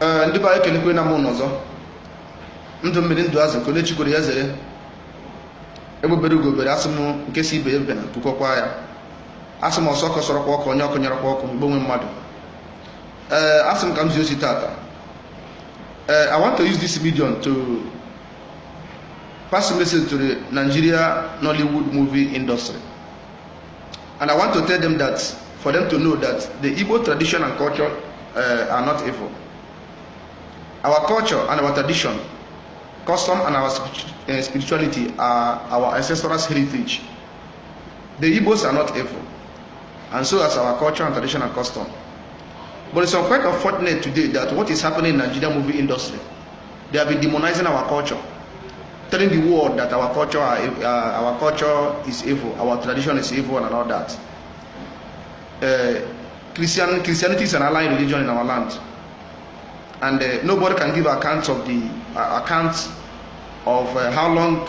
ndị be anyị kelekwe na mụ n'ọzọ ndụ mmiri ndụ azụ kole chikwere ya zere egbebere ugobere asị m nke si ibe ya bịa na pụkọkwa ya asị m ọsọ kọsọrọkwa ọkụ onye ọkụ nyerekwa ọkụ igbo nwe mmadụ asị m ka m zi ozi tata. I want to use this medium to pass a message to the Nigeria Nollywood movie industry, and I want to tell them that for them to know that the Igbo tradition and culture are not evil. Our culture and our tradition, custom and our spirituality are our ancestral heritage. The Igbos are not evil, and so as our culture and tradition and custom. But it's quite unfortunate today that what is happening in the Nigerian movie industry, they have been demonizing our culture, telling the world that our culture is evil, our tradition is evil, and all that. Christianity is an allied religion in our land, and nobody can give account of how long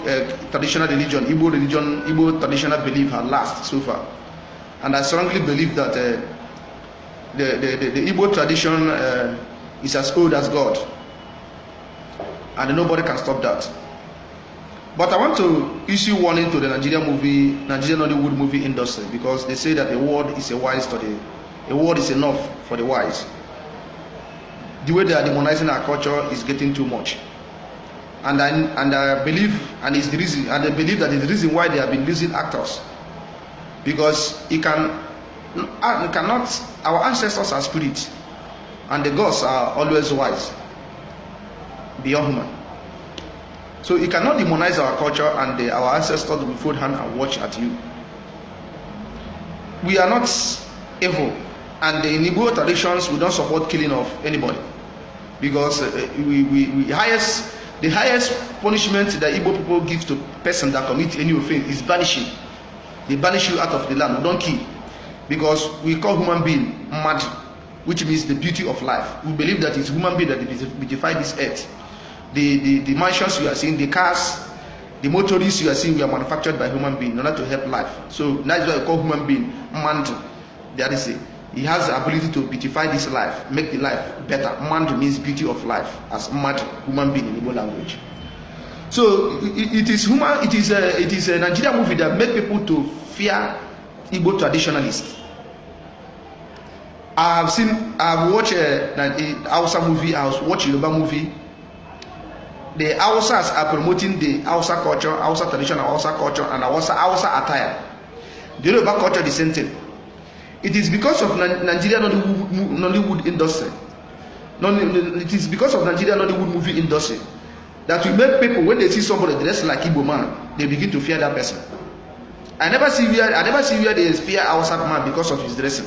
traditional religion, Igbo traditional belief has lasted so far. And I strongly believe that the Igbo tradition is as old as God, and nobody can stop that. But I want to issue warning to the Nigerian Nollywood movie industry, because they say that a word is a wise to a word is enough for the wise. The way they are demonizing our culture is getting too much, and I believe, and it's the reason, and I believe that is the reason why they have been losing actors, because our ancestors are spirits, and the gods are always wise beyond human. So you cannot demonize our culture, and our ancestors will fold hand and watch at you. We are not evil, and in Igbo traditions we don't support killing of anybody, because the highest punishment that Igbo people give to person that commit any offense is banishing. They banish you out of the land. We don't kill, because we call human being mad, which means the beauty of life. We believe that it's human being that beautify this earth. The mansions you are seeing, the cars, the motorists you are seeing, we are manufactured by human being in order to help life. So that's why we call human being mandu. That is it. He has the ability to beautify this life, make the life better. Mandu means beauty of life, as mad human being in Igbo language. So it is a Nigerian movie that make people to fear Igbo traditionalists. I've watched a Hausa movie, I've watched a Yoruba movie. The Hausas are promoting the Hausa culture, Hausa tradition, Hausa culture, and Hausa attire. The Yoruba culture, the same thing. It is because of Nigerian Nollywood industry. It is because of Nigerian Nollywood movie industry that we make people, when they see somebody dressed like Igbo man, they begin to fear that person. I never see where they fear Hausa man because of his dressing,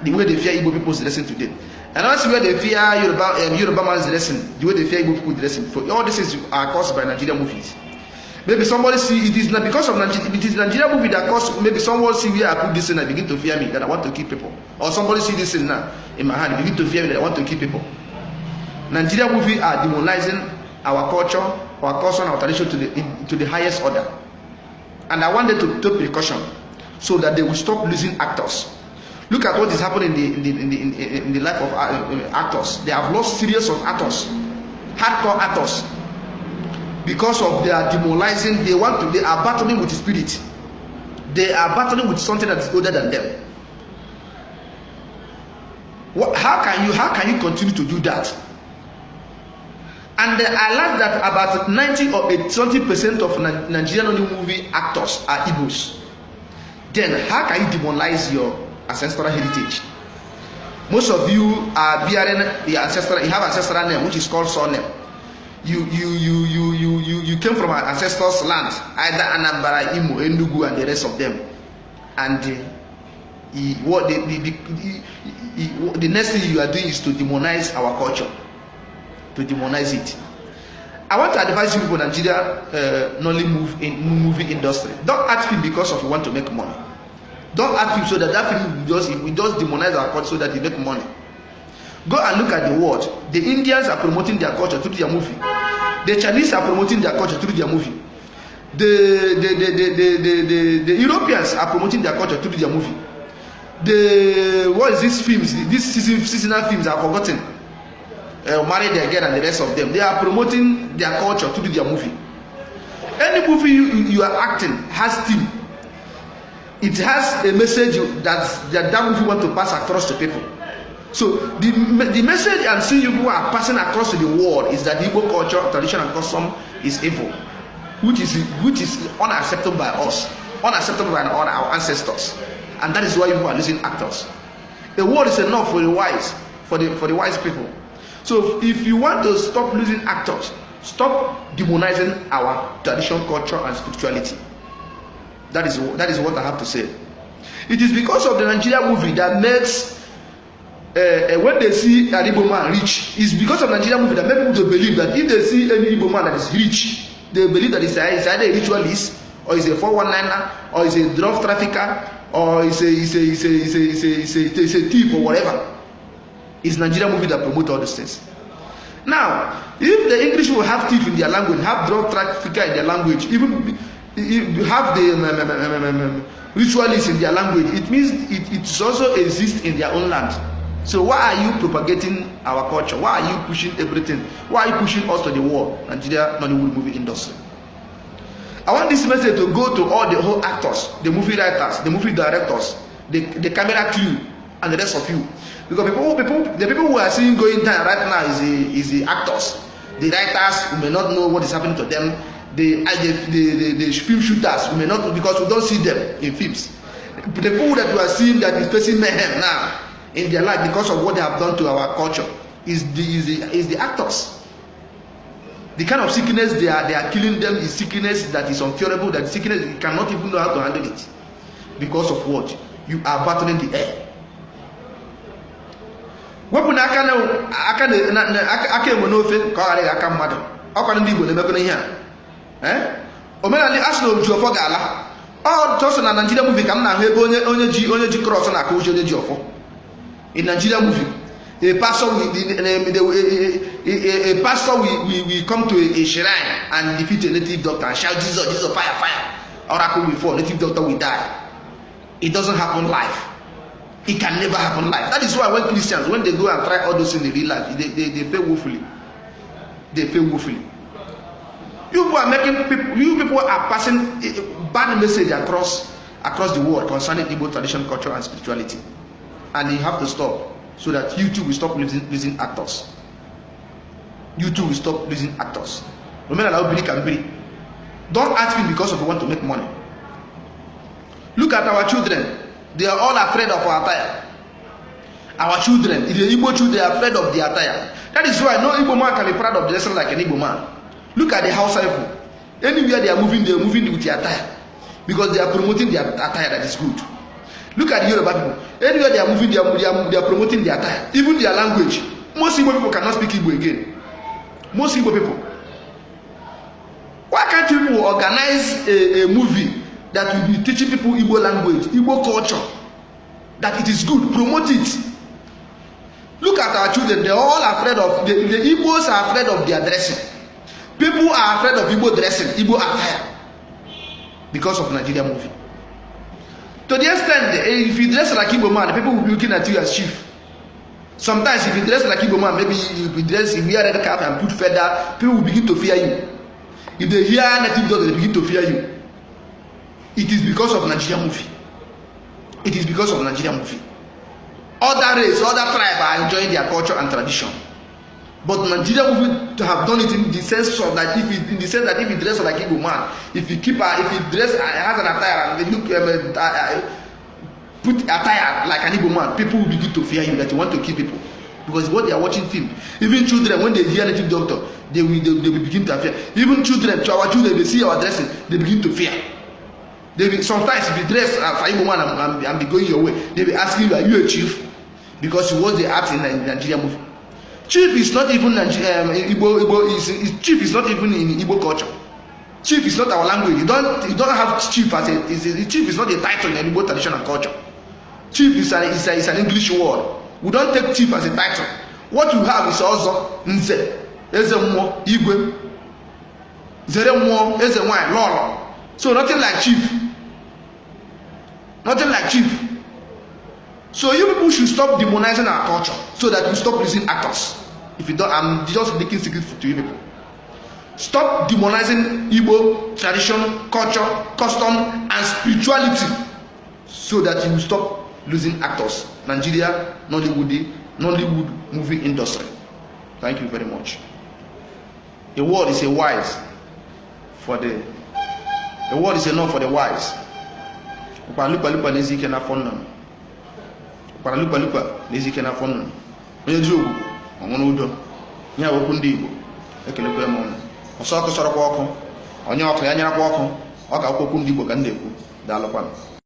the way they fear Igbo people's dressing today. And also where they fear Yoruba man's dressing, the way they fear Igbo people dressing. For all this are caused by Nigerian movies. Maybe somebody see it is not because of Nigeria. It is Nigerian movie that caused. Maybe someone see where I put this in and begin to fear me that I want to kill people. Or somebody see this in now in my hand, begin to fear me that I want to kill people. Nigerian movies are demonizing our culture, our custom, our tradition to the highest order. And I want them to take precaution so that they will stop losing actors. Look at what is happening in the life of actors. They have lost series of actors, hardcore actors, because of their demoralizing. They are battling with the spirit. They are battling with something that is older than them. How can you continue to do that? And I learned that about 90 or 80% of Nigerian movie actors are Igbos. Then how can you demonize your ancestral heritage? Most of you are bearing the ancestral. You have ancestral name which is called surname. You came from an ancestors' land, either Anambra, Imo, Enugu, and the rest of them. And the next thing you are doing is to demonize our culture, to demonize it. I want to advise you people, Nigeria movie industry. Don't act film because of you want to make money. Don't act film so that film will just demonize our culture so that you make money. Go and look at the world. The Indians are promoting their culture through their movie. The Chinese are promoting their culture through their movie. The Europeans are promoting their culture through their movie. What is these films? These seasonal films are forgotten. Marry Their Girl and the rest of them. They are promoting their culture through their movie. Any movie you are acting has theme. It has a message that movie want to pass across to people. So the message and see you are passing across to the world is that Igbo culture, tradition, and custom is evil, which is unacceptable by us, unacceptable by our ancestors, and that is why you are losing actors. The word is enough for the wise, for the wise people. So if you want to stop losing actors, stop demonizing our tradition, culture, and spirituality. That is what I have to say. It is because of the Nigeria movie that makes when they see an Igbo man rich, it's because of Nigeria movie that make people to believe that if they see any Igbo man that is rich, they believe that it's either a ritualist, or is a 419er, or is a drug trafficker, or is a thief, or whatever. It's Nigeria movie that promote all these things. Now, if the English will have thief in their language, have drug trafficker in their language, even have the ritualists in their language, it means it also exists in their own land. So why are you propagating our culture? Why are you pushing everything? Why are you pushing us to the wall? Nigeria Nollywood movie industry. I want this message to go to all the whole actors, the movie writers, the movie directors, the camera crew, and the rest of you. Because the people who are seeing going down right now is the actors, the writers who may not know what is happening to them, the film shooters who may not know because we don't see them in films. The people that we are seeing that is facing mayhem now in their life because of what they have done to our culture is the actors. The kind of sickness they are killing them is sickness that is incurable, that sickness you cannot even know how to handle it because of what you are battling the air. Wepụ na aka enwe n'ofe ka ọ ghara aka mmadụ ọkwa ndị Igbo na-emekọ ihe a omenala asị na oju ọfọ ga-ala ọ tọsọ na Nigeria movie ka m na-ahụ ebe onye ji cross na-aka uche onye ji ọfọ. In Nigeria movie, a pastor will come to a shrine and defeat a native doctor and shout Jesus, Jesus, fire, fire. Oracle will fall, native doctor will die. It doesn't happen live. It can never happen live. That is why when Christians, when they go and try all those things in real life, they fail woefully. They fail woefully. You people are passing a bad message across the world concerning Igbo tradition, culture, and spirituality. And you have to stop so that you too will stop losing actors. You too will stop losing actors. Remember how Billy can be. Don't ask me because of you want to make money. Look at our children. They are all afraid of our attire. Our children, if the Igbo children, they are afraid of the attire. That is why no Igbo man can be proud of dressing like an Igbo man. Look at the Hausa people. Anywhere they are moving with their attire. Because they are promoting their attire that is good. Look at the Yoruba people. Anywhere they are moving, they are promoting their attire. Even their language. Most Igbo people cannot speak Igbo again. Most Igbo people. Why can't you organize a movie that will be teaching people Igbo language, Igbo culture? That it is good. Promote it. Look at our children. They are all afraid of, the Igbos are afraid of their dressing. People are afraid of Igbo dressing, Igbo attire. Because of Nigeria movie. To the extent, if you dress like Igbo man, people will be looking at you as chief. Sometimes, if you dress like Igbo man, maybe you wear red cap and put feather, people will begin to fear you. If they hear native doctor, they begin to fear you. It is because of Nigeria movie. It is because of Nigeria movie. Other race, other tribe are enjoying their culture and tradition. But Nigeria movie have done it in the sense of that if you dress like Igbo man, if you dress has an attire and they look put attire like an Igbo man, people will begin to fear you that you want to kill people because what they are watching film. Even children, when they hear native doctor, they will begin to fear. Even children, to our children, they see our dressing, they begin to fear. Sometimes if you dress for Igbo man and be going your way, they will ask you, are you a chief? Because you watch the act in Nigeria movie. Chief is not even chief is not even in Igbo culture. Chief is not our language. You don't have chief as a chief is not a title in Igbo tradition and culture. Chief is an English word. We don't take chief as a title. What you have is also nze, eze mmụọ, igwe, zere mmụọ, eze nwanyị, lolo. So nothing like chief. Nothing like chief. So you people should stop demonizing our culture so that we stop losing actors If you don't, I'm just making secret to you people. Stop demonizing Igbo tradition, culture, custom, and spirituality, so that you will stop losing actors. Nigeria, Nollywood movie industry. Thank you very much. The word is a wise for the word is enough for the wise. Lupa n'ezike na fonna. Lupa n'ezike na fonna. Onye ji ogwu ọnwụrụ udo. Nye okwu ndị Igbo. Ekelekwa m ọnụ. Ọsọ ọkụ sọrọkwa ọkụ. Onye ọkụ ya nyerakwa ọkụ. Ọ ka okwu ndị Igbo ka m na-ekwu. Daalụkwa.